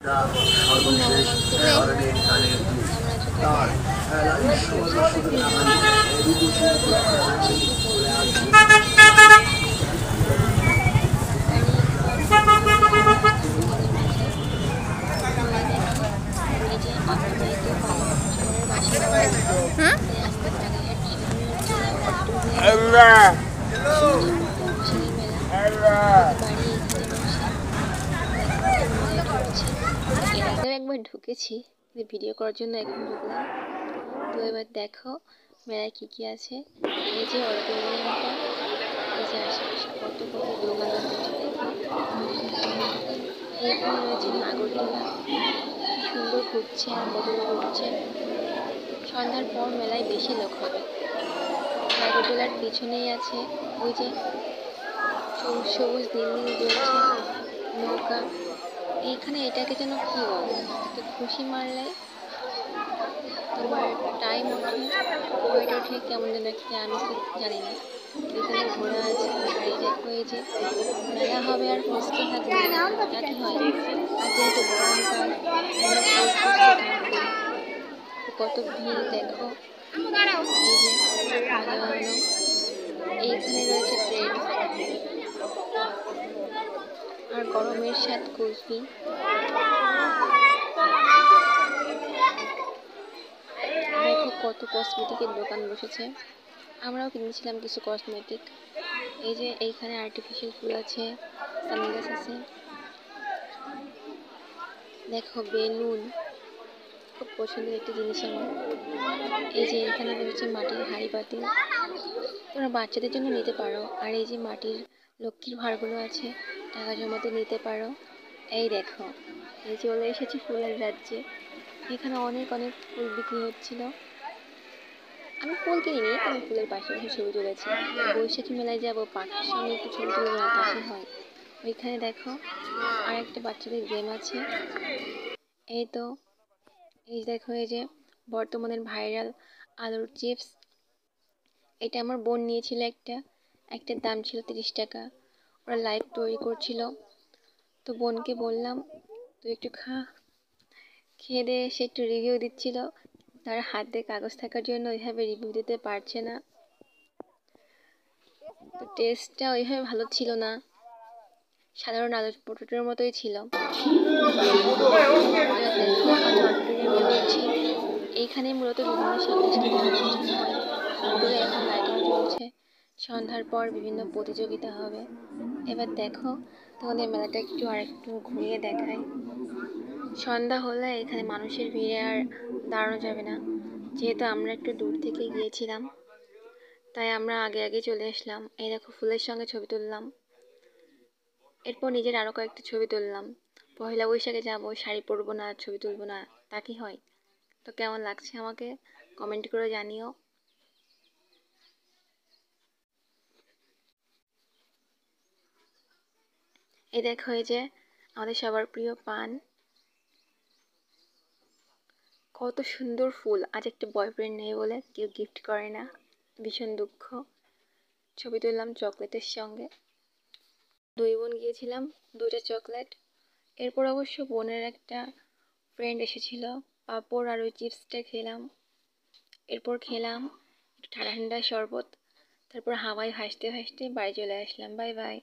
সর্বশেষ স্মরণের গানের দূত তার খেলায় সর্বসুদনা বিদেশি একবার ঢুকেছি ভিডিও করার জন্য, এখন ঢুকলাম। তো এবার দেখো মেলায় কি কি আছে। এই যে অডিটোরিয়ামটা, এই যে আশেপাশে কত কত দোকান আছে দেখো। এইখানে রয়েছে নাগরদোলা, কি সুন্দর ঘুরছে আর কতগুলো ঘুরছে। সন্ধ্যার পর মেলায় বেশি লোক হবে। নাগরদোলার পিছনেই আছে ওই যে সবুজ সবুজ নীল নীল জ্বলছে নৌকা। এইখানে এটাকে যেন কি বলে, একটা খুশি মারলে তোমার টাইম ওঠে, ওইটা ওঠে কেমন যেন একটা, আমি তো জানি না। এখানে ঘোড়া আছে, গাড়ি দেখো। এই যে মেলা হবে আর ফুচকা থাকবে তা কি হয়। আর যেহেতু গরমকাল, কত ভিড় দেখো। এই যে বানানো, এইখানে রয়েছে ট্রেন আর গরমের স্বাদ কুলফি। দেখো কত কসমেটিকের দোকান বসেছে, আমরাও কিনেছিলাম কিছু কসমেটিক। এই যে এইখানে আর্টিফিশিয়াল ফুল আছে, সানগ্লাস আছে, দেখো বেলুন, খুব পছন্দের একটা জিনিস আমার। এই যে এখানে রয়েছে মাটির হাঁড়ি পাতিল, তোমরা বাচ্চাদের জন্য নিতে পারো। আর এই যে মাটির লক্ষ্মীর ভাঁড়গুলো আছে, টাকা জমাতে নিতে পারো। এই দেখো, এই চলে এসেছি ফুলের রাজ্যে। এখানে অনেক অনেক ফুল বিক্রি হচ্ছিল। আমি ফুল কিনিনি, আমি ফুলের পাশে বসে ছবি তুলেছি। বৈশাখী মেলায় যাবো, পাখির সঙ্গে একটু ছবি তুলবো না, তা কি হয়। ওইখানে দেখো আর একটা বাচ্চাদের গেম আছে। এই তো, এই দেখো, এই যে বর্তমানের ভাইরাল আলুর চিপস। এটা আমার বোন নিয়েছিল একটার দাম ছিল 30 টাকা। ওরা লাইভ তৈরি করছিল, তো বোনকে বললাম তুই একটু খা। খেয়ে দিয়ে সে একটু রিভিউ দিচ্ছিল। তার হাতে কাগজ থাকার জন্য ওইভাবে রিভিউ দিতে পারছে না, তো টেস্টটা ওইভাবে ভালো ছিল না, সাধারণ আলু পটেটোর মতোই ছিল। আমি অডিটোরিয়ামে রয়েছি, এইখানে মূলত বিভিন্ন সাংস্কৃতিক অনুষ্ঠান হয়। দূরে এখন লাইটিং চলছে, সন্ধ্যার পর বিভিন্ন প্রতিযোগিতা হবে। এবার দেখো তোমাদের মেলাটা একটু আর একটু ঘুরিয়ে দেখাই। সন্ধ্যা হলে এখানে মানুষের ভিড়ে আর দাঁড়ানো যাবে না, যেহেতু আমরা একটু দূর থেকে গিয়েছিলাম তাই আমরা আগে আগে চলে আসলাম। এই দেখো ফুলের সঙ্গে ছবি তুললাম, এরপর নিজের আরও কয়েকটা ছবি তুললাম। পয়লা বৈশাখে যাবো, শাড়ি পরবো না, ছবি তুলবো না, তা কি হয়। তো কেমন লাগছে আমাকে কমেন্ট করে জানিও। এই দেখো, এই যে আমাদের সবার প্রিয় পান, কত সুন্দর ফুল। আজ একটা বয়ফ্রেন্ড নেই বলে কেউ গিফট করে না, ভীষণ দুঃখ। ছবি তুললাম চকলেটের সঙ্গে, 2 বোন গিয়েছিলাম, 2টা চকলেট। এরপর অবশ্য বোনের একটা ফ্রেন্ড এসেছিল, পাঁপড় আর ওই চিপসটা খেলাম। এরপর খেলাম ঠান্ডা ঠান্ডা শরবত, তারপর হাওয়ায় ভাসতে ভাসতে বাড়ি চলে আসলাম। Bye bye.